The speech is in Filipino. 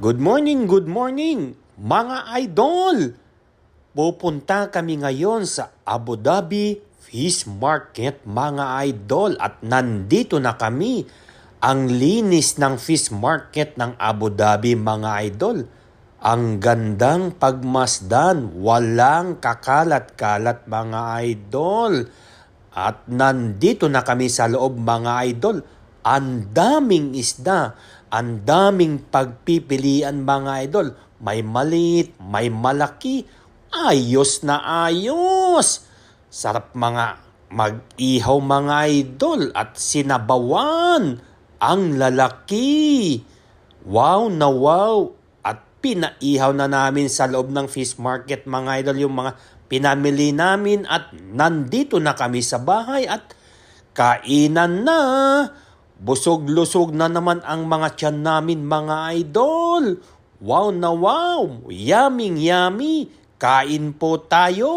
Good morning, mga idol! Pupunta kami ngayon sa Abu Dhabi Fish Market, mga idol. At nandito na kami. Ang linis ng fish market ng Abu Dhabi, mga idol. Ang gandang pagmasdan, walang kakalat-kalat, mga idol. At nandito na kami sa loob, mga idol. Ang daming isda, ang daming pagpipilian, mga idol. May maliit, may malaki. Ayos na ayos. Sarap mga mag-ihaw, mga idol, at sinabawan. Ang lalaki. Wow na wow. At pinaihaw na namin sa loob ng fish market, mga idol, yung mga pinamili namin. At nandito na kami sa bahay at kainan na. Busog-lusog na naman ang mga tiyan namin, mga idol. Wow na wow. Yummy, yummy. Kain po tayo.